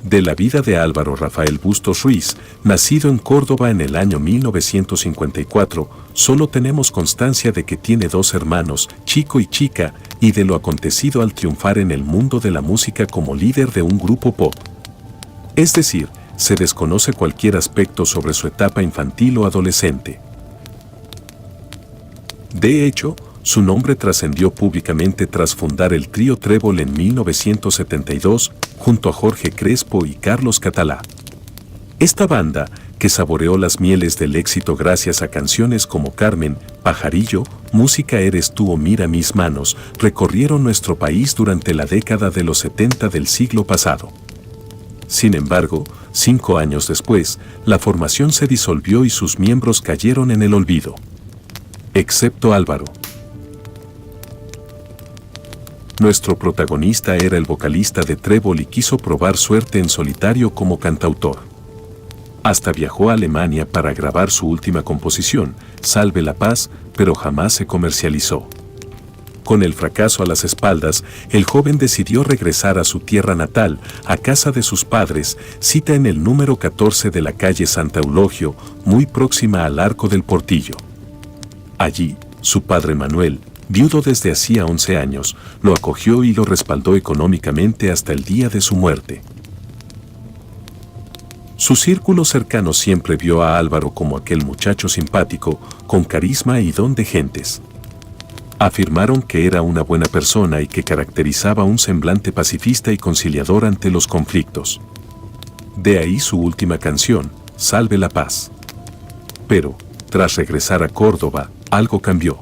De la vida de Álvaro Rafael Bustos Ruiz, nacido en Córdoba en el año 1954, solo tenemos constancia de que tiene dos hermanos, Chico y Chica, y de lo acontecido al triunfar en el mundo de la música como líder de un grupo pop. Es decir, se desconoce cualquier aspecto sobre su etapa infantil o adolescente. De hecho, su nombre trascendió públicamente tras fundar el trío Trébol en 1972, junto a Jorge Crespo y Carlos Catalá. Esta banda, que saboreó las mieles del éxito gracias a canciones como Carmen, Pajarillo, Música eres tú o Mira mis manos, recorrieron nuestro país durante la década de los 70 del siglo pasado. Sin embargo, 5 años después, la formación se disolvió y sus miembros cayeron en el olvido. Excepto Álvaro. Nuestro protagonista era el vocalista de Trébol y quiso probar suerte en solitario como cantautor. Hasta viajó a Alemania para grabar su última composición, Salve la Paz, pero jamás se comercializó. Con el fracaso a las espaldas, el joven decidió regresar a su tierra natal, a casa de sus padres, cita en el número 14 de la calle Santa Eulogio, muy próxima al Arco del Portillo. Allí, su padre Manuel, viudo desde hacía 11 años, lo acogió y lo respaldó económicamente hasta el día de su muerte. Su círculo cercano siempre vio a Álvaro como aquel muchacho simpático, con carisma y don de gentes. Afirmaron que era una buena persona y que caracterizaba un semblante pacifista y conciliador ante los conflictos. De ahí su última canción, Salve la Paz. Pero, tras regresar a Córdoba, algo cambió.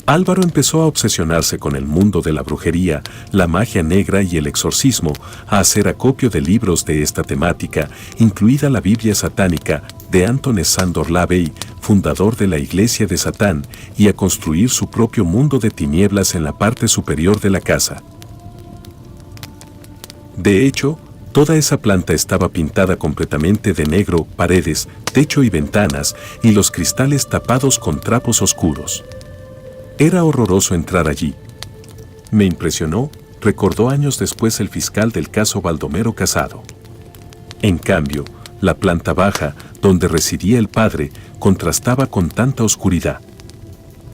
Álvaro empezó a obsesionarse con el mundo de la brujería, la magia negra y el exorcismo, a hacer acopio de libros de esta temática, incluida la Biblia satánica, de Anton Sándor Lavey, fundador de la Iglesia de Satán, y a construir su propio mundo de tinieblas en la parte superior de la casa. De hecho, toda esa planta estaba pintada completamente de negro, paredes, techo y ventanas, y los cristales tapados con trapos oscuros. Era horroroso entrar allí. Me impresionó, recordó años después el fiscal del caso Baldomero Casado. En cambio, la planta baja, donde residía el padre, contrastaba con tanta oscuridad.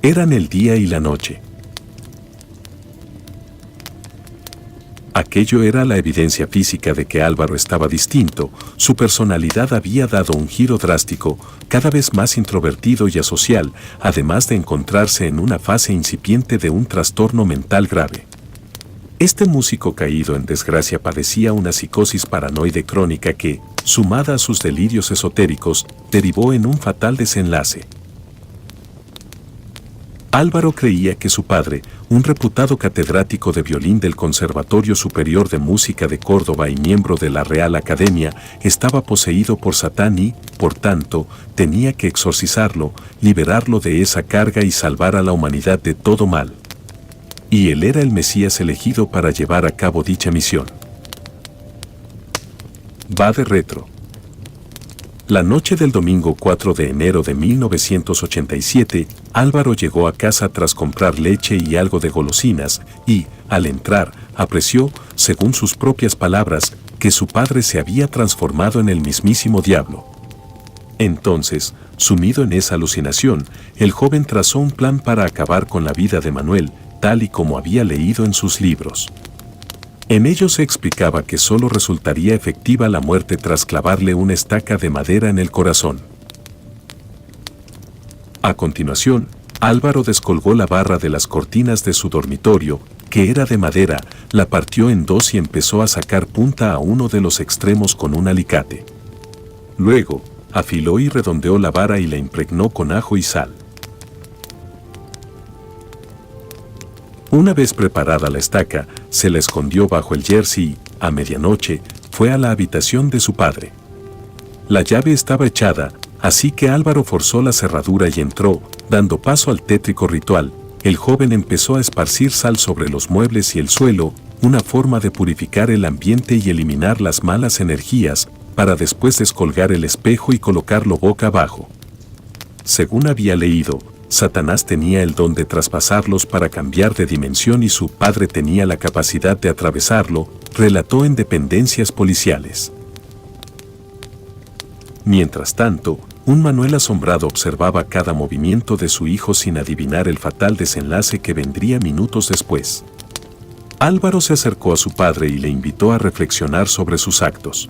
Eran el día y la noche. Aquello era la evidencia física de que Álvaro estaba distinto, su personalidad había dado un giro drástico, cada vez más introvertido y asocial, además de encontrarse en una fase incipiente de un trastorno mental grave. Este músico caído en desgracia padecía una psicosis paranoide crónica que, sumada a sus delirios esotéricos, derivó en un fatal desenlace. Álvaro creía que su padre, un reputado catedrático de violín del Conservatorio Superior de Música de Córdoba y miembro de la Real Academia, estaba poseído por Satán y, por tanto, tenía que exorcizarlo, liberarlo de esa carga y salvar a la humanidad de todo mal. Y él era el Mesías elegido para llevar a cabo dicha misión. Va de retro. La noche del domingo 4 de enero de 1987, Álvaro llegó a casa tras comprar leche y algo de golosinas y, al entrar, apreció, según sus propias palabras, que su padre se había transformado en el mismísimo diablo. Entonces, sumido en esa alucinación, el joven trazó un plan para acabar con la vida de Manuel, tal y como había leído en sus libros. En ellos se explicaba que solo resultaría efectiva la muerte tras clavarle una estaca de madera en el corazón. A continuación, Álvaro descolgó la barra de las cortinas de su dormitorio, que era de madera, la partió en dos y empezó a sacar punta a uno de los extremos con un alicate. Luego, afiló y redondeó la vara y la impregnó con ajo y sal. Una vez preparada la estaca, se la escondió bajo el jersey y, a medianoche, fue a la habitación de su padre. La llave estaba echada, así que Álvaro forzó la cerradura y entró, dando paso al tétrico ritual. El joven empezó a esparcir sal sobre los muebles y el suelo, una forma de purificar el ambiente y eliminar las malas energías, para después descolgar el espejo y colocarlo boca abajo. Según había leído, Satanás tenía el don de traspasarlos para cambiar de dimensión y su padre tenía la capacidad de atravesarlo, relató en dependencias policiales. Mientras tanto, un Manuel asombrado observaba cada movimiento de su hijo sin adivinar el fatal desenlace que vendría minutos después. Álvaro se acercó a su padre y le invitó a reflexionar sobre sus actos.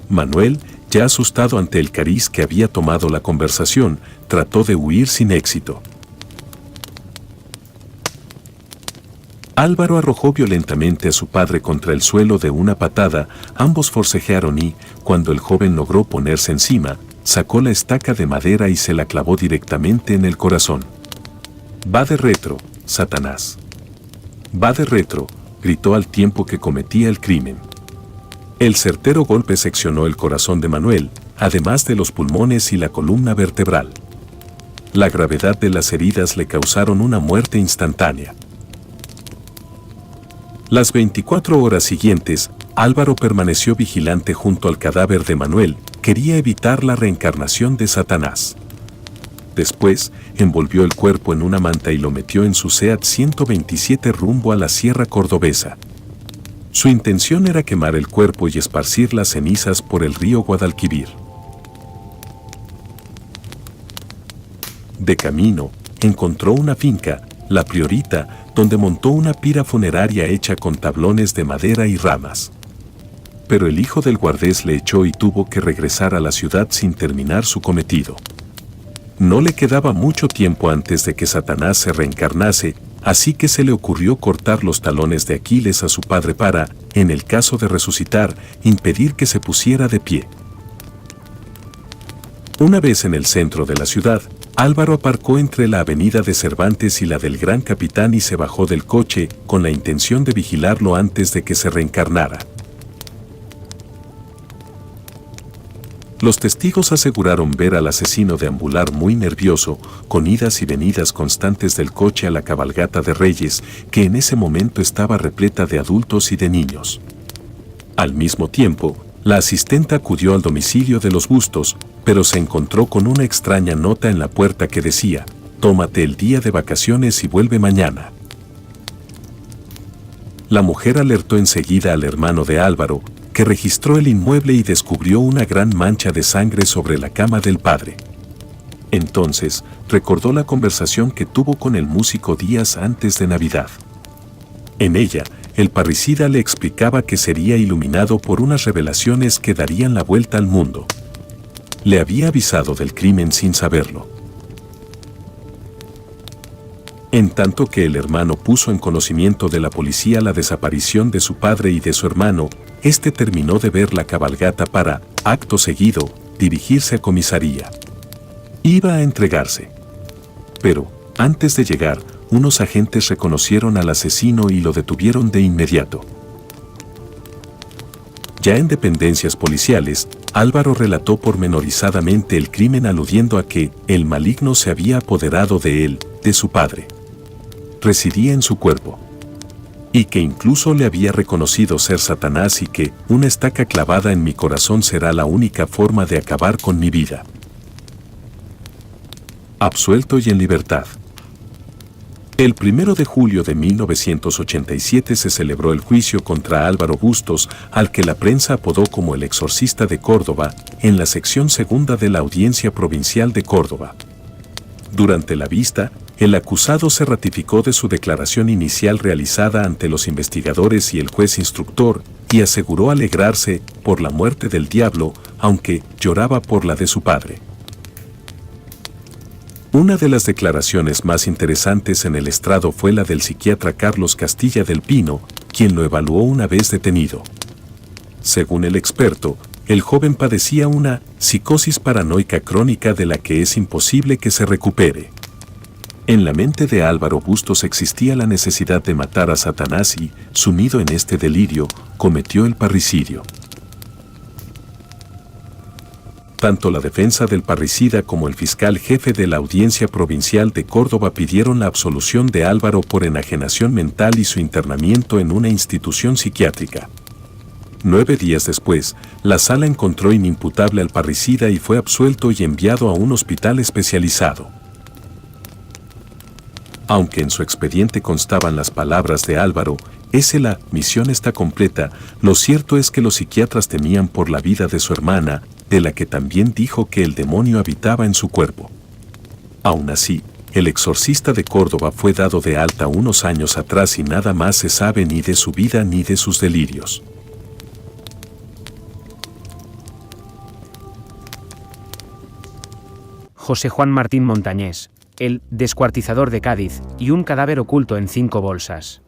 Manuel, ya asustado ante el cariz que había tomado la conversación, trató de huir sin éxito. Álvaro arrojó violentamente a su padre contra el suelo de una patada, ambos forcejearon y, cuando el joven logró ponerse encima, sacó la estaca de madera y se la clavó directamente en el corazón. «Va de retro, Satanás. Va de retro», gritó al tiempo que cometía el crimen. El certero golpe seccionó el corazón de Manuel, además de los pulmones y la columna vertebral. La gravedad de las heridas le causaron una muerte instantánea. Las 24 horas siguientes, Álvaro permaneció vigilante junto al cadáver de Manuel, quería evitar la reencarnación de Satanás. Después, envolvió el cuerpo en una manta y lo metió en su SEAT 127 rumbo a la Sierra Cordobesa. Su intención era quemar el cuerpo y esparcir las cenizas por el río Guadalquivir. De camino, encontró una finca, La Priorita, donde montó una pira funeraria hecha con tablones de madera y ramas. Pero el hijo del guardés le echó y tuvo que regresar a la ciudad sin terminar su cometido. No le quedaba mucho tiempo antes de que Satanás se reencarnase, así que se le ocurrió cortar los talones de Aquiles a su padre para, en el caso de resucitar, impedir que se pusiera de pie. Una vez en el centro de la ciudad, Álvaro aparcó entre la avenida de Cervantes y la del Gran Capitán y se bajó del coche con la intención de vigilarlo antes de que se reencarnara. Los testigos aseguraron ver al asesino deambular muy nervioso, con idas y venidas constantes del coche a la cabalgata de Reyes, que en ese momento estaba repleta de adultos y de niños. Al mismo tiempo, la asistenta acudió al domicilio de los Bustos, pero se encontró con una extraña nota en la puerta que decía: «Tómate el día de vacaciones y vuelve mañana». La mujer alertó enseguida al hermano de Álvaro, que registró el inmueble y descubrió una gran mancha de sangre sobre la cama del padre. Entonces, recordó la conversación que tuvo con el músico días antes de Navidad. En ella, el parricida le explicaba que sería iluminado por unas revelaciones que darían la vuelta al mundo. Le había avisado del crimen sin saberlo. En tanto que el hermano puso en conocimiento de la policía la desaparición de su padre y de su hermano, este terminó de ver la cabalgata para, acto seguido, dirigirse a comisaría. Iba a entregarse. Pero, antes de llegar, unos agentes reconocieron al asesino y lo detuvieron de inmediato. Ya en dependencias policiales, Álvaro relató pormenorizadamente el crimen aludiendo a que el maligno se había apoderado de él, de su padre. Residía en su cuerpo. Y que incluso le había reconocido ser Satanás y que una estaca clavada en mi corazón será la única forma de acabar con mi vida. Absuelto y en libertad. El 1 de julio de 1987 se celebró el juicio contra Álvaro Bustos, al que la prensa apodó como el exorcista de Córdoba, en la sección segunda de la Audiencia Provincial de Córdoba. Durante la vista, el acusado se ratificó de su declaración inicial realizada ante los investigadores y el juez instructor, y aseguró alegrarse por la muerte del diablo, aunque lloraba por la de su padre. Una de las declaraciones más interesantes en el estrado fue la del psiquiatra Carlos Castilla del Pino, quien lo evaluó una vez detenido. Según el experto, el joven padecía una psicosis paranoica crónica de la que es imposible que se recupere. En la mente de Álvaro Bustos existía la necesidad de matar a Satanás y, sumido en este delirio, cometió el parricidio. Tanto la defensa del parricida como el fiscal jefe de la Audiencia Provincial de Córdoba pidieron la absolución de Álvaro por enajenación mental y su internamiento en una institución psiquiátrica. 9 días después, la sala encontró inimputable al parricida y fue absuelto y enviado a un hospital especializado. Aunque en su expediente constaban las palabras de Álvaro, la misión está completa, lo cierto es que los psiquiatras temían por la vida de su hermana, de la que también dijo que el demonio habitaba en su cuerpo. Aún así, el exorcista de Córdoba fue dado de alta unos años atrás y nada más se sabe ni de su vida ni de sus delirios. José Juan Martín Montañés, el descuartizador de Cádiz, y un cadáver oculto en 5 bolsas.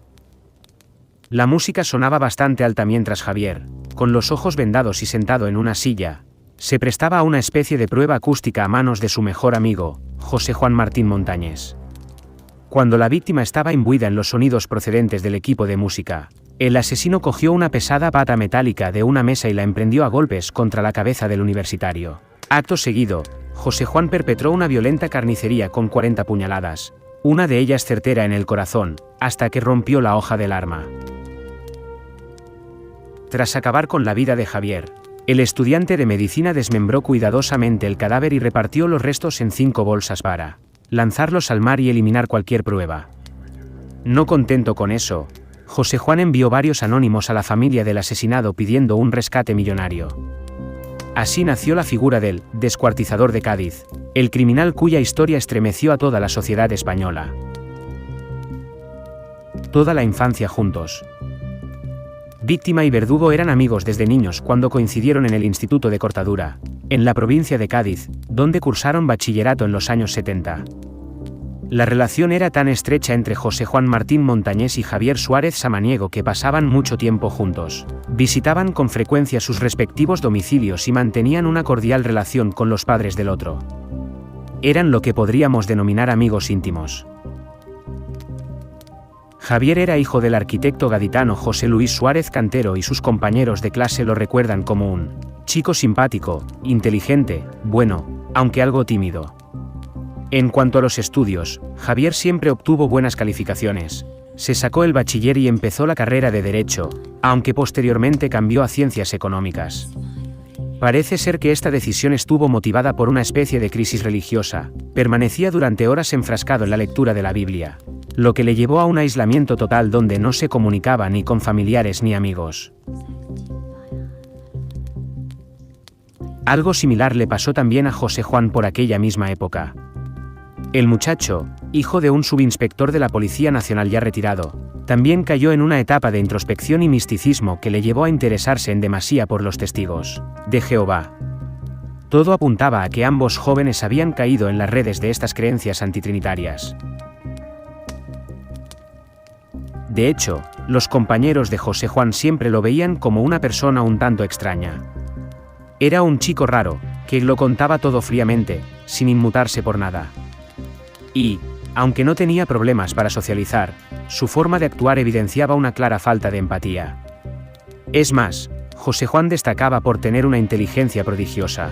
La música sonaba bastante alta mientras Javier, con los ojos vendados y sentado en una silla, se prestaba a una especie de prueba acústica a manos de su mejor amigo, José Juan Martín Montañés. Cuando la víctima estaba imbuida en los sonidos procedentes del equipo de música, el asesino cogió una pesada pata metálica de una mesa y la emprendió a golpes contra la cabeza del universitario. Acto seguido, José Juan perpetró una violenta carnicería con 40 puñaladas, una de ellas certera en el corazón, hasta que rompió la hoja del arma. Tras acabar con la vida de Javier, el estudiante de medicina desmembró cuidadosamente el cadáver y repartió los restos en 5 bolsas para lanzarlos al mar y eliminar cualquier prueba. No contento con eso, José Juan envió varios anónimos a la familia del asesinado pidiendo un rescate millonario. Así nació la figura del descuartizador de Cádiz, el criminal cuya historia estremeció a toda la sociedad española. Toda la infancia juntos. Víctima y verdugo eran amigos desde niños cuando coincidieron en el Instituto de Cortadura, en la provincia de Cádiz, donde cursaron bachillerato en los años 70. La relación era tan estrecha entre José Juan Martín Montañés y Javier Suárez Samaniego que pasaban mucho tiempo juntos, visitaban con frecuencia sus respectivos domicilios y mantenían una cordial relación con los padres del otro. Eran lo que podríamos denominar amigos íntimos. Javier era hijo del arquitecto gaditano José Luis Suárez Cantero y sus compañeros de clase lo recuerdan como un chico simpático, inteligente, bueno, aunque algo tímido. En cuanto a los estudios, Javier siempre obtuvo buenas calificaciones. Se sacó el bachiller y empezó la carrera de Derecho, aunque posteriormente cambió a Ciencias Económicas. Parece ser que esta decisión estuvo motivada por una especie de crisis religiosa. Permanecía durante horas enfrascado en la lectura de la Biblia, lo que le llevó a un aislamiento total donde no se comunicaba ni con familiares ni amigos. Algo similar le pasó también a José Juan por aquella misma época. El muchacho, hijo de un subinspector de la Policía Nacional ya retirado, también cayó en una etapa de introspección y misticismo que le llevó a interesarse en demasía por los testigos de Jehová. Todo apuntaba a que ambos jóvenes habían caído en las redes de estas creencias antitrinitarias. De hecho, los compañeros de José Juan siempre lo veían como una persona un tanto extraña. Era un chico raro, que lo contaba todo fríamente, sin inmutarse por nada. Y, aunque no tenía problemas para socializar, su forma de actuar evidenciaba una clara falta de empatía. Es más, José Juan destacaba por tener una inteligencia prodigiosa.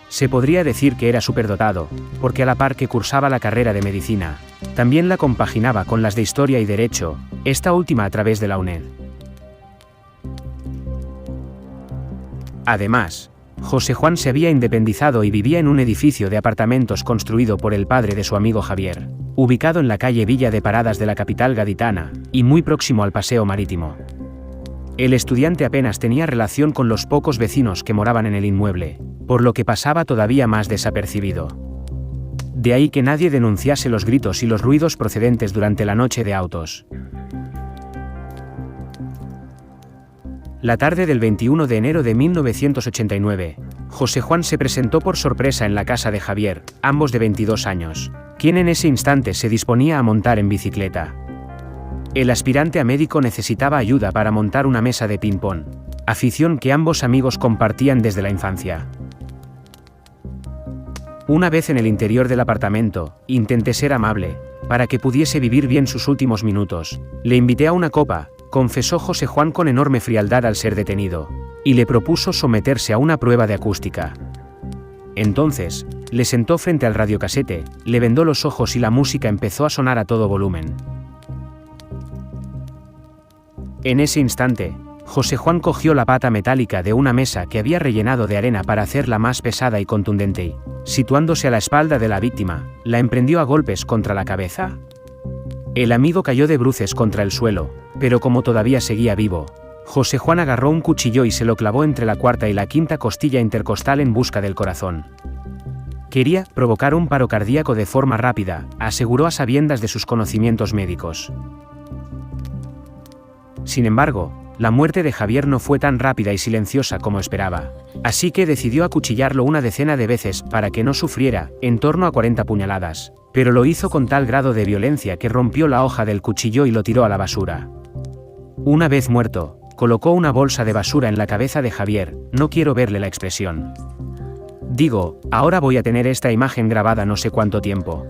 Se podría decir que era superdotado, porque a la par que cursaba la carrera de medicina, también la compaginaba con las de Historia y Derecho, esta última a través de la UNED. Además, José Juan se había independizado y vivía en un edificio de apartamentos construido por el padre de su amigo Javier, ubicado en la calle Villa de Paradas de la capital gaditana, y muy próximo al paseo marítimo. El estudiante apenas tenía relación con los pocos vecinos que moraban en el inmueble, por lo que pasaba todavía más desapercibido. De ahí que nadie denunciase los gritos y los ruidos procedentes durante la noche de autos. La tarde del 21 de enero de 1989, José Juan se presentó por sorpresa en la casa de Javier, ambos de 22 años, quien en ese instante se disponía a montar en bicicleta. El aspirante a médico necesitaba ayuda para montar una mesa de ping-pong, afición que ambos amigos compartían desde la infancia. Una vez en el interior del apartamento, intenté ser amable, para que pudiese vivir bien sus últimos minutos. Le invité a una copa, confesó José Juan con enorme frialdad al ser detenido, y le propuso someterse a una prueba de acústica. Entonces, le sentó frente al radiocasete, le vendó los ojos y la música empezó a sonar a todo volumen. En ese instante, José Juan cogió la pata metálica de una mesa que había rellenado de arena para hacerla más pesada y contundente y, situándose a la espalda de la víctima, la emprendió a golpes contra la cabeza. El amigo cayó de bruces contra el suelo, pero como todavía seguía vivo, José Juan agarró un cuchillo y se lo clavó entre la cuarta y la quinta costilla intercostal en busca del corazón. Quería provocar un paro cardíaco de forma rápida, aseguró a sabiendas de sus conocimientos médicos. Sin embargo, la muerte de Javier no fue tan rápida y silenciosa como esperaba, así que decidió acuchillarlo una decena de veces para que no sufriera, en torno a 40 puñaladas, pero lo hizo con tal grado de violencia que rompió la hoja del cuchillo y lo tiró a la basura. Una vez muerto, colocó una bolsa de basura en la cabeza de Javier, no quiero verle la expresión. Digo, ahora voy a tener esta imagen grabada no sé cuánto tiempo.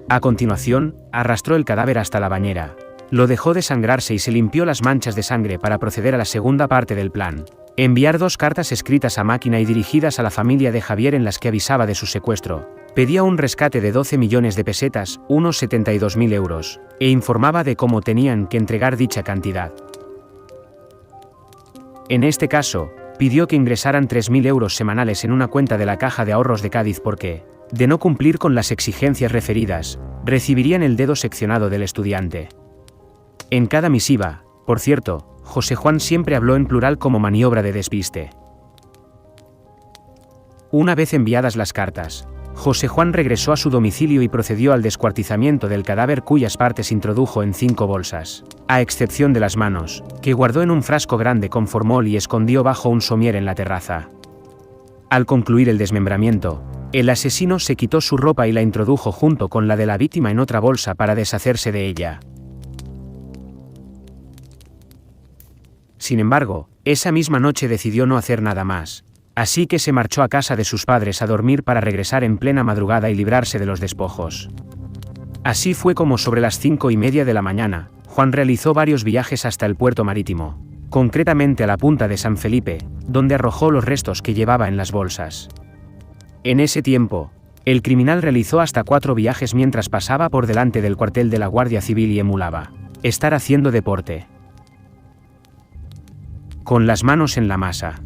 A continuación, arrastró el cadáver hasta la bañera. Lo dejó desangrarse y se limpió las manchas de sangre para proceder a la segunda parte del plan. Enviar 2 cartas escritas a máquina y dirigidas a la familia de Javier en las que avisaba de su secuestro. Pedía un rescate de 12 millones de pesetas, unos 72.000 euros, e informaba de cómo tenían que entregar dicha cantidad. En este caso, pidió que ingresaran 3.000 euros semanales en una cuenta de la Caja de Ahorros de Cádiz porque, de no cumplir con las exigencias referidas, recibirían el dedo seccionado del estudiante. En cada misiva, por cierto, José Juan siempre habló en plural como maniobra de despiste. Una vez enviadas las cartas, José Juan regresó a su domicilio y procedió al descuartizamiento del cadáver cuyas partes introdujo en 5 bolsas, a excepción de las manos, que guardó en un frasco grande con formol y escondió bajo un somier en la terraza. Al concluir el desmembramiento, el asesino se quitó su ropa y la introdujo junto con la de la víctima en otra bolsa para deshacerse de ella. Sin embargo, esa misma noche decidió no hacer nada más, así que se marchó a casa de sus padres a dormir para regresar en plena madrugada y librarse de los despojos. Así fue como sobre las 5:30 de la mañana, Juan realizó varios viajes hasta el puerto marítimo, concretamente a la punta de San Felipe, donde arrojó los restos que llevaba en las bolsas. En ese tiempo, el criminal realizó hasta 4 viajes mientras pasaba por delante del cuartel de la Guardia Civil y emulaba estar haciendo deporte. Con las manos en la masa.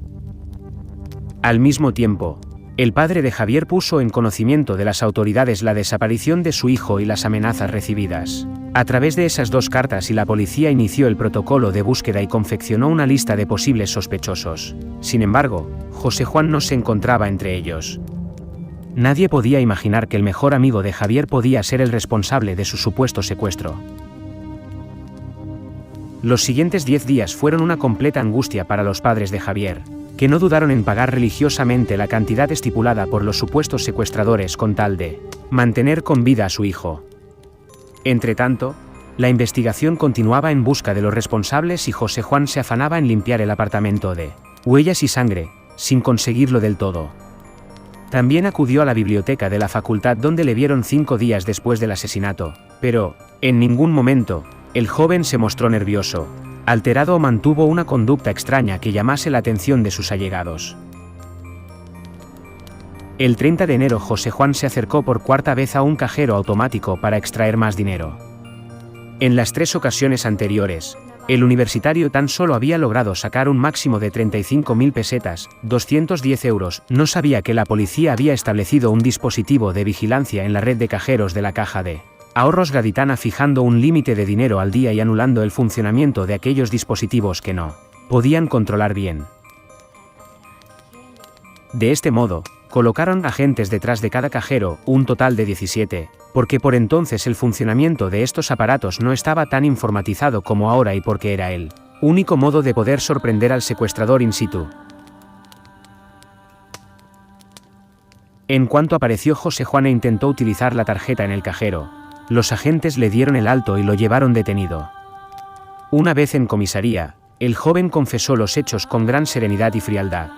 Al mismo tiempo, el padre de Javier puso en conocimiento de las autoridades la desaparición de su hijo y las amenazas recibidas. A través de esas 2 cartas y la policía inició el protocolo de búsqueda y confeccionó una lista de posibles sospechosos. Sin embargo, José Juan no se encontraba entre ellos. Nadie podía imaginar que el mejor amigo de Javier podía ser el responsable de su supuesto secuestro. Los siguientes 10 días fueron una completa angustia para los padres de Javier, que no dudaron en pagar religiosamente la cantidad estipulada por los supuestos secuestradores con tal de mantener con vida a su hijo. Entretanto, la investigación continuaba en busca de los responsables y José Juan se afanaba en limpiar el apartamento de huellas y sangre, sin conseguirlo del todo. También acudió a la biblioteca de la facultad donde le vieron 5 días después del asesinato, pero, en ningún momento, el joven se mostró nervioso, alterado o mantuvo una conducta extraña que llamase la atención de sus allegados. El 30 de enero José Juan se acercó por 4ª vez a un cajero automático para extraer más dinero. En las 3 ocasiones anteriores, el universitario tan solo había logrado sacar un máximo de 35.000 pesetas, 210 euros. No sabía que la policía había establecido un dispositivo de vigilancia en la red de cajeros de la Caja de Ahorros Gaditana, fijando un límite de dinero al día y anulando el funcionamiento de aquellos dispositivos que no podían controlar bien. De este modo, colocaron agentes detrás de cada cajero, un total de 17, porque por entonces el funcionamiento de estos aparatos no estaba tan informatizado como ahora y porque era el único modo de poder sorprender al secuestrador in situ. En cuanto apareció José Juan e intentó utilizar la tarjeta en el cajero, los agentes le dieron el alto y lo llevaron detenido. Una vez en comisaría, el joven confesó los hechos con gran serenidad y frialdad.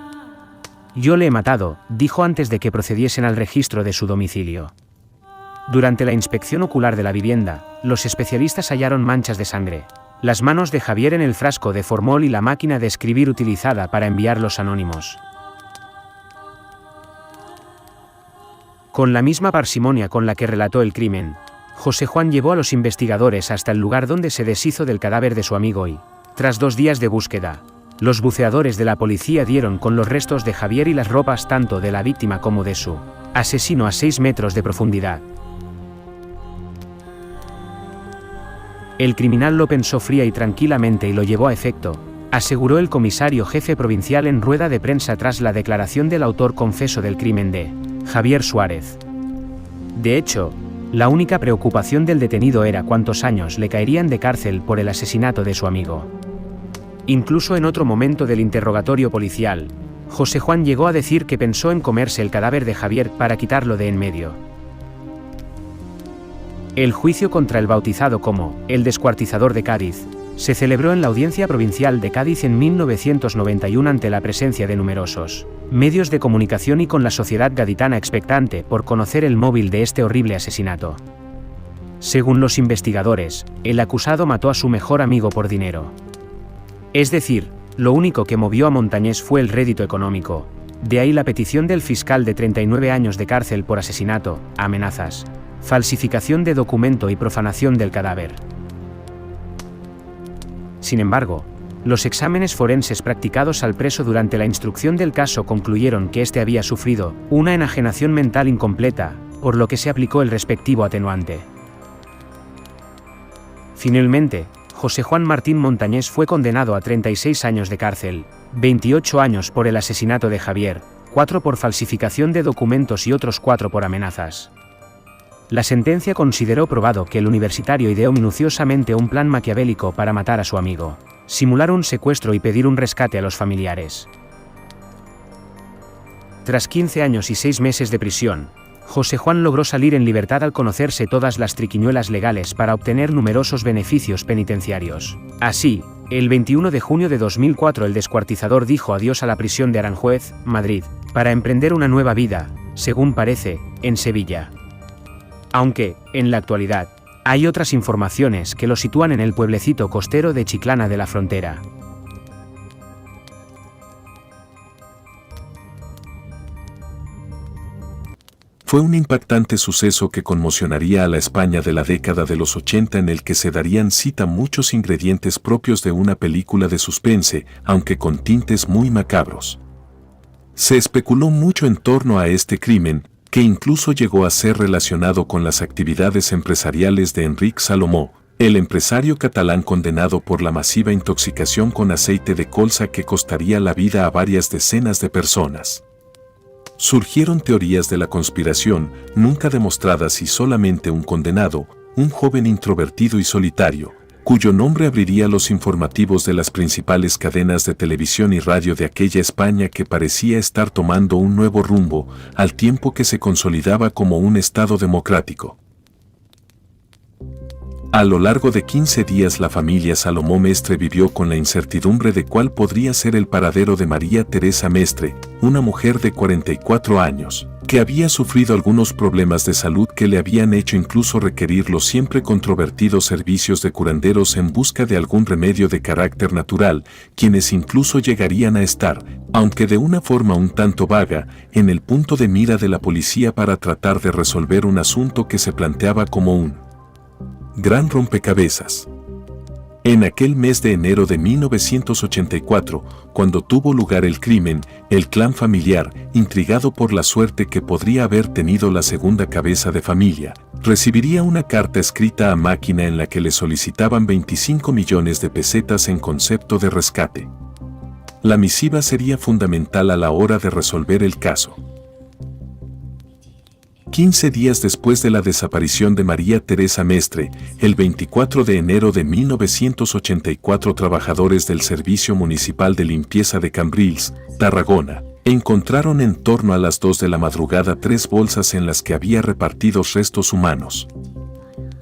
Yo le he matado, dijo antes de que procediesen al registro de su domicilio. Durante la inspección ocular de la vivienda, los especialistas hallaron manchas de sangre, las manos de Javier en el frasco de formol y la máquina de escribir utilizada para enviar los anónimos. Con la misma parsimonia con la que relató el crimen, José Juan llevó a los investigadores hasta el lugar donde se deshizo del cadáver de su amigo y, tras 2 días de búsqueda, los buceadores de la policía dieron con los restos de Javier y las ropas tanto de la víctima como de su asesino a 6 metros de profundidad. El criminal lo pensó fría y tranquilamente y lo llevó a efecto, aseguró el comisario jefe provincial en rueda de prensa tras la declaración del autor confeso del crimen de Javier Suárez. De hecho, la única preocupación del detenido era cuántos años le caerían de cárcel por el asesinato de su amigo. Incluso en otro momento del interrogatorio policial, José Juan llegó a decir que pensó en comerse el cadáver de Javier para quitarlo de en medio. El juicio contra el bautizado como el descuartizador de Cádiz se celebró en la Audiencia Provincial de Cádiz en 1991 ante la presencia de numerosos medios de comunicación y con la sociedad gaditana expectante por conocer el móvil de este horrible asesinato. Según los investigadores, el acusado mató a su mejor amigo por dinero. Es decir, lo único que movió a Montañés fue el rédito económico, de ahí la petición del fiscal de 39 años de cárcel por asesinato, amenazas, falsificación de documento y profanación del cadáver. Sin embargo, los exámenes forenses practicados al preso durante la instrucción del caso concluyeron que éste había sufrido una enajenación mental incompleta, por lo que se aplicó el respectivo atenuante. Finalmente, José Juan Martín Montañés fue condenado a 36 años de cárcel, 28 años por el asesinato de Javier, 4 por falsificación de documentos y otros 4 por amenazas. La sentencia consideró probado que el universitario ideó minuciosamente un plan maquiavélico para matar a su amigo, simular un secuestro y pedir un rescate a los familiares. Tras 15 años y 6 meses de prisión, José Juan logró salir en libertad al conocerse todas las triquiñuelas legales para obtener numerosos beneficios penitenciarios. Así, el 21 de junio de 2004 el descuartizador dijo adiós a la prisión de Aranjuez, Madrid, para emprender una nueva vida, según parece, en Sevilla. Aunque, en la actualidad, hay otras informaciones que lo sitúan en el pueblecito costero de Chiclana de la Frontera. Fue un impactante suceso que conmocionaría a la España de la década de los 80 en el que se darían cita muchos ingredientes propios de una película de suspense, aunque con tintes muy macabros. Se especuló mucho en torno a este crimen, que incluso llegó a ser relacionado con las actividades empresariales de Enric Salomó, el empresario catalán condenado por la masiva intoxicación con aceite de colza que costaría la vida a varias decenas de personas. Surgieron teorías de la conspiración, nunca demostradas y solamente un condenado, un joven introvertido y solitario, cuyo nombre abriría los informativos de las principales cadenas de televisión y radio de aquella España que parecía estar tomando un nuevo rumbo, al tiempo que se consolidaba como un Estado democrático. A lo largo de 15 días la familia Salomó Mestre vivió con la incertidumbre de cuál podría ser el paradero de María Teresa Mestre, una mujer de 44 años, que había sufrido algunos problemas de salud que le habían hecho incluso requerir los siempre controvertidos servicios de curanderos en busca de algún remedio de carácter natural, quienes incluso llegarían a estar, aunque de una forma un tanto vaga, en el punto de mira de la policía para tratar de resolver un asunto que se planteaba como un gran rompecabezas. En aquel mes de enero de 1984, cuando tuvo lugar el crimen, el clan familiar, intrigado por la suerte que podría haber tenido la segunda cabeza de familia, recibiría una carta escrita a máquina en la que le solicitaban 25 millones de pesetas en concepto de rescate. La misiva sería fundamental a la hora de resolver el caso. 15 días después de la desaparición de María Teresa Mestre, el 24 de enero de 1984, trabajadores del Servicio Municipal de Limpieza de Cambrils, Tarragona, encontraron en torno a las 2 de la madrugada 3 bolsas en las que había repartidos restos humanos.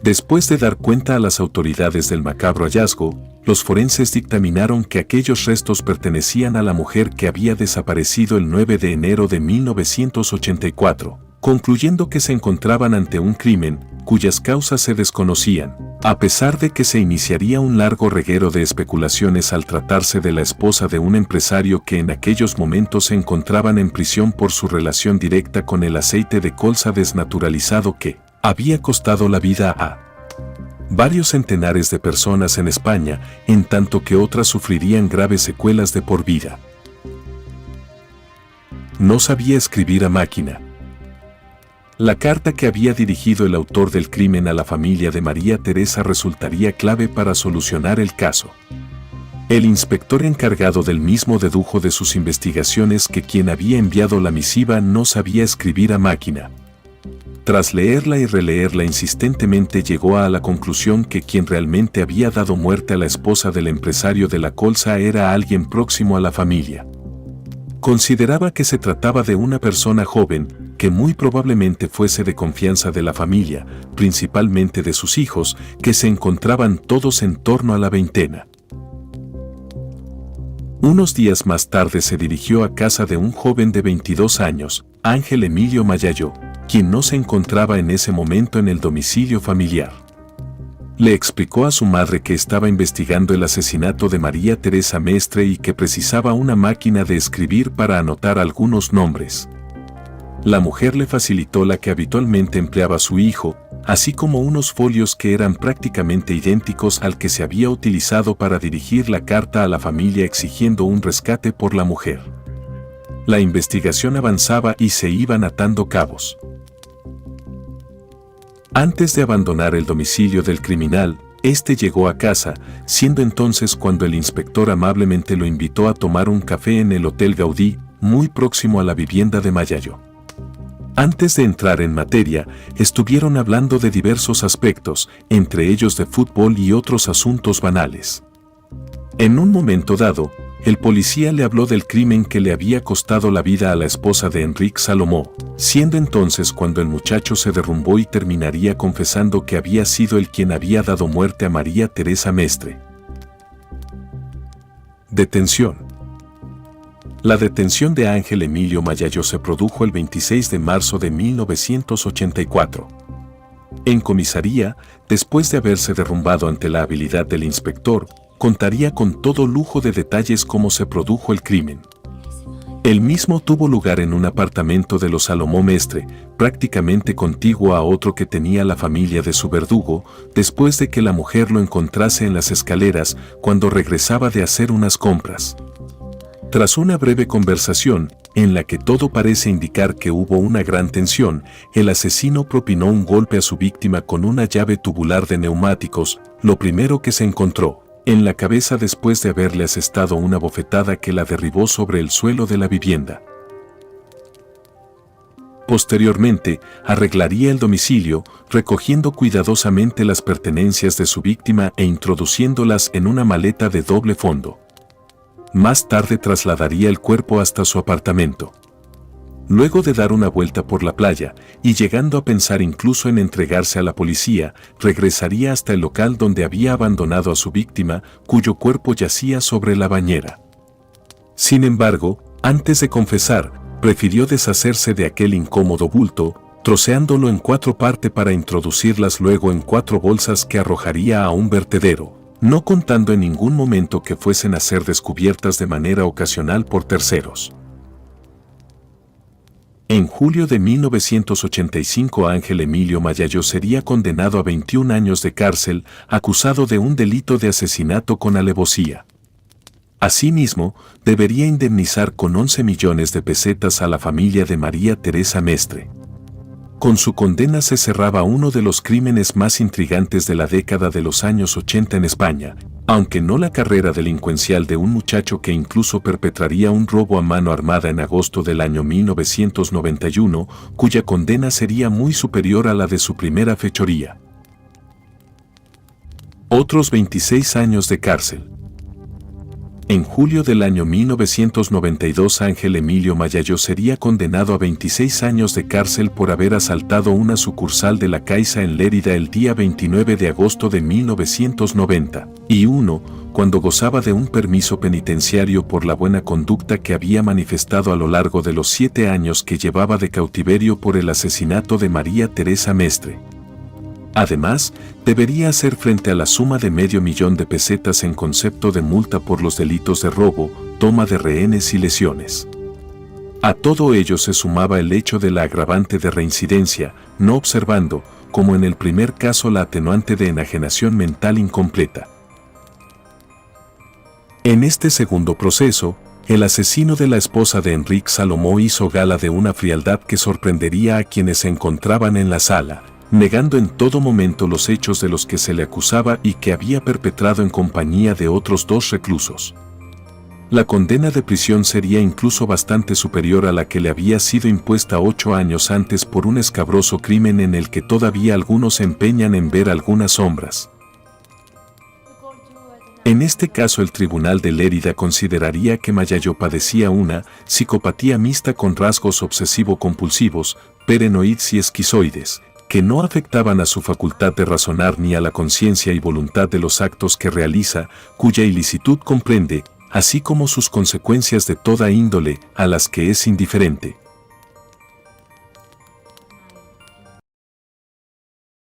Después de dar cuenta a las autoridades del macabro hallazgo, los forenses dictaminaron que aquellos restos pertenecían a la mujer que había desaparecido el 9 de enero de 1984. Concluyendo que se encontraban ante un crimen, cuyas causas se desconocían, a pesar de que se iniciaría un largo reguero de especulaciones al tratarse de la esposa de un empresario que en aquellos momentos se encontraban en prisión por su relación directa con el aceite de colza desnaturalizado que había costado la vida a varios centenares de personas en España, en tanto que otras sufrirían graves secuelas de por vida. No sabía escribir a máquina. La carta que había dirigido el autor del crimen a la familia de María Teresa resultaría clave para solucionar el caso. El inspector encargado del mismo dedujo de sus investigaciones que quien había enviado la misiva no sabía escribir a máquina. Tras leerla y releerla insistentemente llegó a la conclusión que quien realmente había dado muerte a la esposa del empresario de la colza era alguien próximo a la familia. Consideraba que se trataba de una persona joven, que muy probablemente fuese de confianza de la familia, principalmente de sus hijos, que se encontraban todos en torno a la veintena. Unos días más tarde se dirigió a casa de un joven de 22 años, Ángel Emilio Mayalló, quien no se encontraba en ese momento en el domicilio familiar. Le explicó a su madre que estaba investigando el asesinato de María Teresa Mestre y que precisaba una máquina de escribir para anotar algunos nombres. La mujer le facilitó la que habitualmente empleaba su hijo, así como unos folios que eran prácticamente idénticos al que se había utilizado para dirigir la carta a la familia exigiendo un rescate por la mujer. La investigación avanzaba y se iban atando cabos. Antes de abandonar el domicilio del criminal, este llegó a casa, siendo entonces cuando el inspector amablemente lo invitó a tomar un café en el Hotel Gaudí, muy próximo a la vivienda de Mayalló. Antes de entrar en materia, estuvieron hablando de diversos aspectos, entre ellos de fútbol y otros asuntos banales. En un momento dado, el policía le habló del crimen que le había costado la vida a la esposa de Enrique Salomó, siendo entonces cuando el muchacho se derrumbó y terminaría confesando que había sido él quien había dado muerte a María Teresa Mestre. Detención. La detención de Ángel Emilio Mayalló se produjo el 26 de marzo de 1984. En comisaría, después de haberse derrumbado ante la habilidad del inspector, contaría con todo lujo de detalles cómo se produjo el crimen. El mismo tuvo lugar en un apartamento de los Salomó Mestre, prácticamente contiguo a otro que tenía la familia de su verdugo, después de que la mujer lo encontrase en las escaleras cuando regresaba de hacer unas compras. Tras una breve conversación, en la que todo parece indicar que hubo una gran tensión, el asesino propinó un golpe a su víctima con una llave tubular de neumáticos, lo primero que se encontró, en la cabeza después de haberle asestado una bofetada que la derribó sobre el suelo de la vivienda. Posteriormente, arreglaría el domicilio, recogiendo cuidadosamente las pertenencias de su víctima e introduciéndolas en una maleta de doble fondo. Más tarde trasladaría el cuerpo hasta su apartamento. Luego de dar una vuelta por la playa, y llegando a pensar incluso en entregarse a la policía, regresaría hasta el local donde había abandonado a su víctima, cuyo cuerpo yacía sobre la bañera. Sin embargo, antes de confesar, prefirió deshacerse de aquel incómodo bulto, troceándolo en 4 partes para introducirlas luego en 4 bolsas que arrojaría a un vertedero, no contando en ningún momento que fuesen a ser descubiertas de manera ocasional por terceros. En julio de 1985 Ángel Emilio Mayalló sería condenado a 21 años de cárcel, acusado de un delito de asesinato con alevosía. Asimismo, debería indemnizar con 11 millones de pesetas a la familia de María Teresa Mestre. Con su condena se cerraba uno de los crímenes más intrigantes de la década de los años 80 en España, aunque no la carrera delincuencial de un muchacho que incluso perpetraría un robo a mano armada en agosto del año 1991, cuya condena sería muy superior a la de su primera fechoría. Otros 26 años de cárcel. En julio del año 1992 Ángel Emilio Mayalló sería condenado a 26 años de cárcel por haber asaltado una sucursal de la Caixa en Lérida el día 29 de agosto de 1991, cuando gozaba de un permiso penitenciario por la buena conducta que había manifestado a lo largo de los 7 años que llevaba de cautiverio por el asesinato de María Teresa Mestre. Además, debería hacer frente a la suma de $500,000 de pesetas en concepto de multa por los delitos de robo, toma de rehenes y lesiones. A todo ello se sumaba el hecho de la agravante de reincidencia, no observando, como en el primer caso, la atenuante de enajenación mental incompleta. En este segundo proceso, El asesino de la esposa de Enrique Salomó hizo gala de una frialdad que sorprendería a quienes se encontraban en la sala, negando en todo momento los hechos de los que se le acusaba y que había perpetrado en compañía de otros 2 reclusos. La condena de prisión sería incluso bastante superior a la que le había sido impuesta 8 años antes por un escabroso crimen en el que todavía algunos se empeñan en ver algunas sombras. En este caso el tribunal de Lérida consideraría que Mayayo padecía una psicopatía mixta con rasgos obsesivo-compulsivos, paranoides y esquizoides, que no afectaban a su facultad de razonar ni a la conciencia y voluntad de los actos que realiza, cuya ilicitud comprende, así como sus consecuencias de toda índole, a las que es indiferente.